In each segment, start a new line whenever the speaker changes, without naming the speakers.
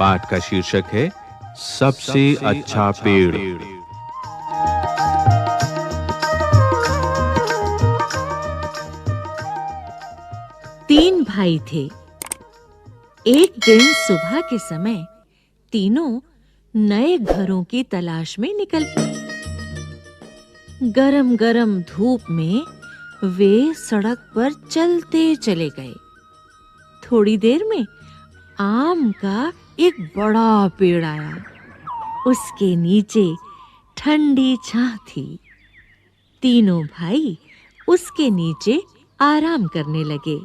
पाठ का शीर्षक है सबसे अच्छा पेड़।
तीन भाई थे। एक दिन सुबह के समय तीनों नए घरों की तलाश में निकल पड़े। गरम-गरम धूप में वे सड़क पर चलते चले गए। थोड़ी देर में आम का एक बड़ा पेड़ आया। उसके नीचे ठंडी छां थी। तीनों भाई उसके नीचे आराम करने लगे।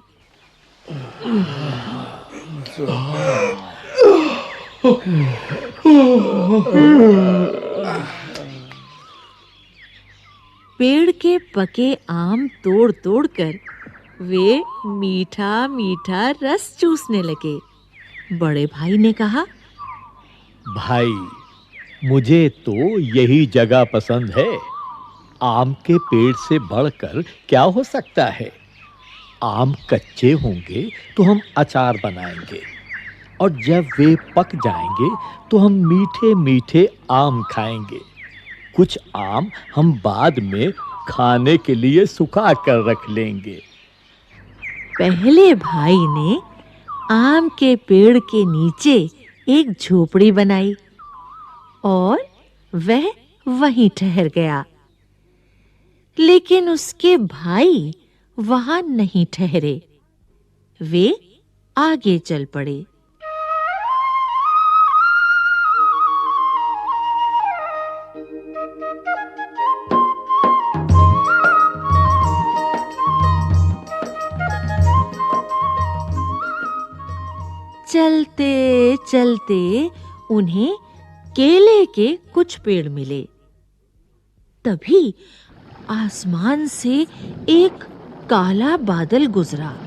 पेड़ के पके आम तोड़-तोड़ कर वे मीठा-मीठा रस चूसने लगे। बड़े भाई ने कहा,
भाई, मुझे तो यही जगह पसंद है। आम के पेड़ से बढ़कर क्या हो सकता है? आम कच्चे होंगे तो हम अचार बनाएंगे और जब वे पक जाएंगे तो हम मीठे-मीठे आम खाएंगे। कुछ आम हम बाद में खाने के लिए सुखा कर रख लेंगे।
पहले भाई ने आम के पेड़ के नीचे एक झोपड़ी बनाई और वह वहीं ठहर गया। लेकिन उसके भाई वहां नहीं ठहरे। वे आगे चल पड़े। चलते-चलते उन्हें केले के कुछ पेड़ मिले। तभी आसमान से एक काला बादल गुजरा।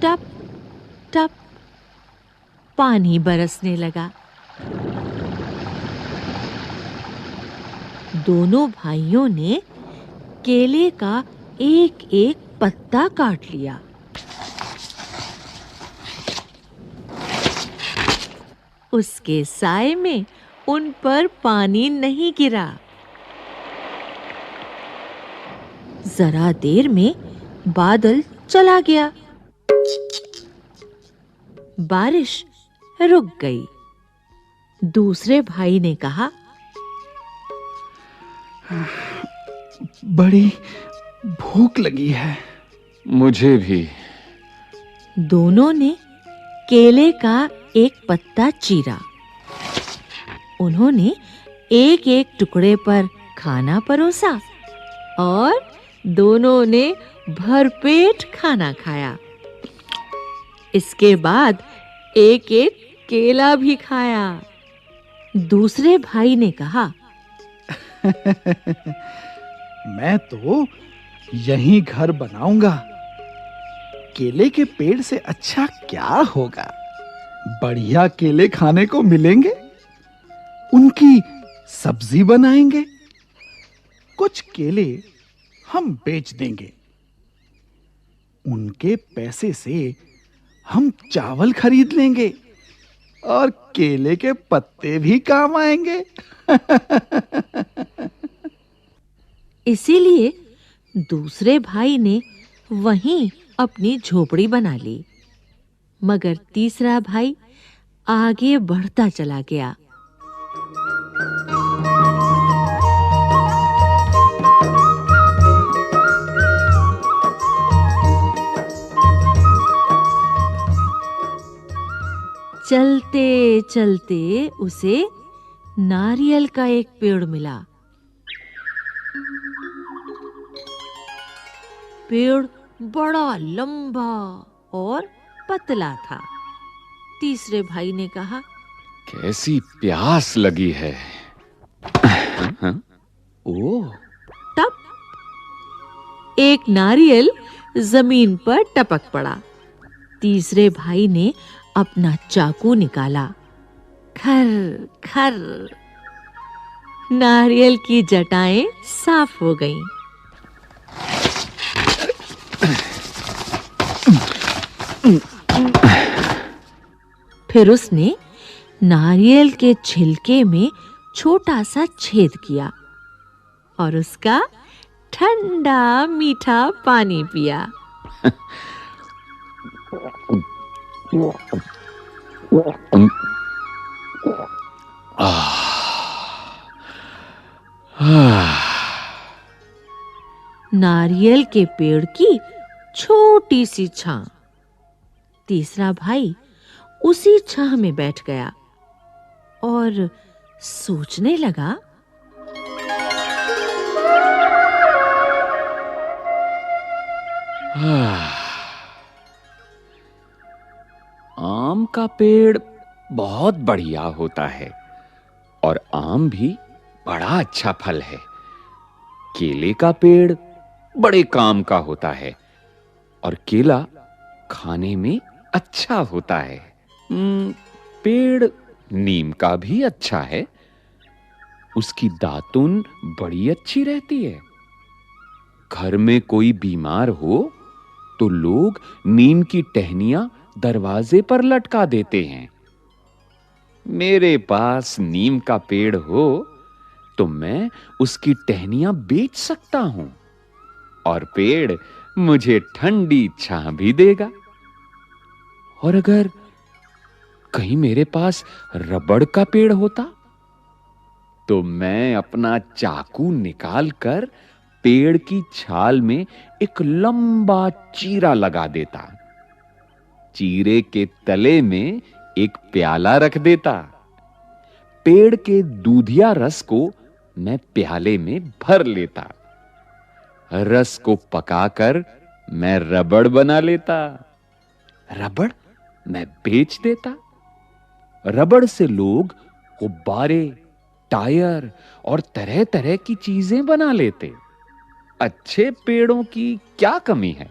टप टप पानी बरसने लगा। दोनों भाइयों ने केले का एक-एक पत्ता काट लिया। उसके साए में उन पर पानी नहीं गिरा। जरा देर में बादल चला गया। बारिश रुक गई। दूसरे भाई ने कहा,
बड़ी भूख लगी है।
मुझे भी।
दोनों ने केले का एक पत्ता चीरा। उन्होंने एक-एक टुकड़े पर खाना परोसा और दोनों ने भरपेट खाना खाया। इसके बाद एक-एक केला भी खाया। दूसरे भाई ने कहा,
मैं तो यहीं घर बनाऊंगा। केले के पेड़ से अच्छा क्या होगा? बढ़िया केले खाने को मिलेंगे। उनकी सब्जी बनाएंगे। कुछ केले हम बेच देंगे। उनके पैसे से हम चावल खरीद लेंगे और केले के पत्ते भी काम आएंगे।
इसीलिए दूसरे भाई ने वहीं अपनी झोपड़ी बना ली। मगर तीसरा भाई आगे बढ़ता चला गया। चलते-चलते उसे नारियल का एक पेड़ मिला। पेड़ बड़ा लंबा और पतला था। तीसरे भाई ने कहा,
कैसी प्यास लगी है। ओह!
तब एक नारियल जमीन पर टपक पड़ा। तीसरे भाई ने अपना चाकू निकाला। खर खर नारियल की जटाएं साफ हो गईं। फिर उसने नारियल के छिलके में छोटा सा छेद किया और उसका ठंडा मीठा पानी पिया। नारियल के पेड़ की छोटी सी छां। तीसरा भाई उसी छां में बैठ गया और सोचने लगा,
आम का पेड़ बहुत बढ़िया होता है और आम भी बड़ा अच्छा फल है। केले का पेड़ बड़े काम का होता है और केला खाने में अच्छा होता है। पेड़ नीम का भी अच्छा है, उसकी दातुन बड़ी अच्छी रहती है। घर में कोई बीमार हो तो लोग नीम की टहनियां दरवाजे पर लटका देते हैं। मेरे पास नीम का पेड़ हो तो मैं उसकी टहनियां बेच सकता हूं और पेड़ मुझे ठंडी छां भी देगा। और अगर कहीं मेरे पास रबड़ का पेड़ होता तो मैं अपना चाकू निकालकर पेड़ की छाल में एक लंबा चीरा लगा देता। चीरे के तले में एक प्याला रख देता। पेड़ के दूधिया रस को मैं प्याले में भर लेता। रस को पकाकर मैं रबड़ बना लेता। रबड़ मैं बेच देता। रबड़ से लोग गुब्बारे, टायर और तरह-तरह की चीजें बना लेते। अच्छे पेड़ों की क्या कमी है?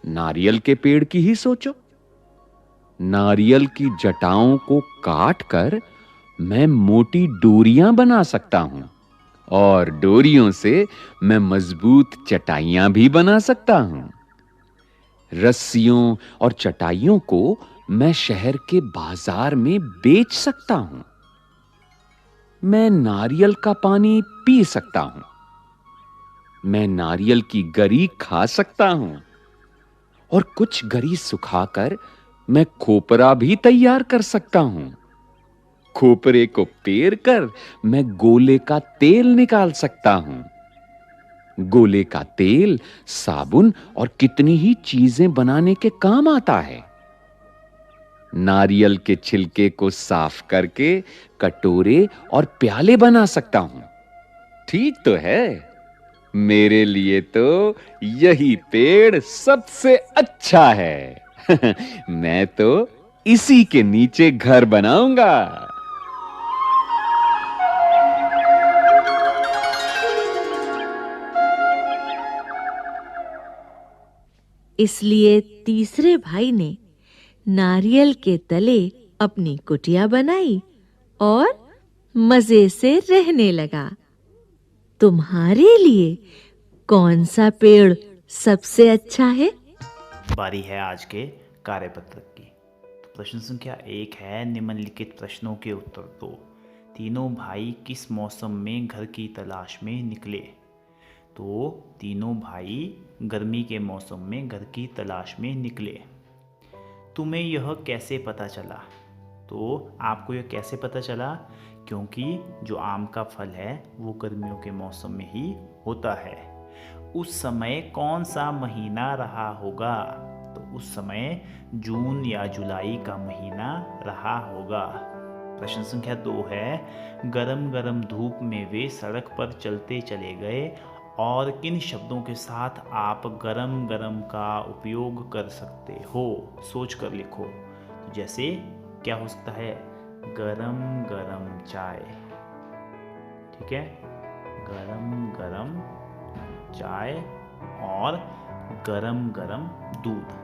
नारियल के पेड़ की ही सोचो। नारियल की जटाओं को काटकर मैं मोटी डोरियां बना सकता हूं और डोरियों से मैं मजबूत चटाइयां भी बना सकता हूं। रस्सियों और चटाइयों को मैं शहर के बाजार में बेच सकता हूं। मैं नारियल का पानी पी सकता हूं। मैं नारियल की गरी खा सकता हूं और कुछ गरी सुखाकर मैं खोपरा भी तैयार कर सकता हूं। खोपरे को पेर कर मैं गोले का तेल निकाल सकता हूं। गोले का तेल साबुन और कितनी ही चीजें बनाने के काम आता है। नारियल के छिलके को साफ करके कटोरे और प्याले बना सकता हूं। ठीक तो है? मेरे लिए तो यही पेड़ सबसे अच्छा है। मैं तो इसी के नीचे घर बनाऊंगा।
इसलिए तीसरे भाई ने नारियल के तले अपनी कुटिया बनाई और मजे से रहने लगा। तुम्हारे लिए कौन सा पेड़ सबसे अच्छा है?
बारी है आज के कार्यपत्र की। तो प्रश्न संख्या 1 है, निम्नलिखित प्रश्नों के उत्तर दो। तीनों भाई किस मौसम में घर की तलाश में निकले? तो तीनों भाई गर्मी के मौसम में घर की तलाश में निकले। तुम्हें यह कैसे पता चला? तो आपको यह कैसे पता चला? क्योंकि जो आम का फल है वो गर्मियों के मौसम में ही होता है। उस समय कौन सा महीना रहा होगा? तो उस समय जून या जुलाई का महीना रहा होगा। प्रश्न संख्या 2 है, गरम गरम धूप में वे सड़क पर चलते चले गए और किन शब्दों के साथ आप गरम गरम का उपयोग कर सकते हो? सोच कर लिखो। तो जैसे क्या हो सकता है? गरम गरम चाय, ठीक है, गरम गरम चाय और गरम गरम दूध।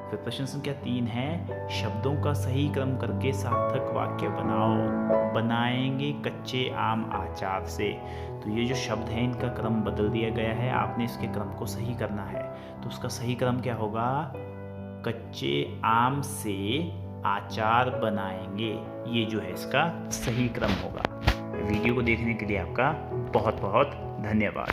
फिर प्रश्न संख्या 3 है, शब्दों का सही क्रम करके सार्थक वाक्य बनाओ। बनाएंगे कच्चे आम आचार से। तो ये जो शब्द हैं इनका क्रम बदल दिया गया है, आपने इसके क्रम को सही करना है। तो उसका सही क्रम क्या होगा? कच्चे आम से आचार बनाएंगे। ये जो है इसका सही क्रम होगा। वीडियो को देखने के लिए आपका बहुत बहुत धन्यवाद।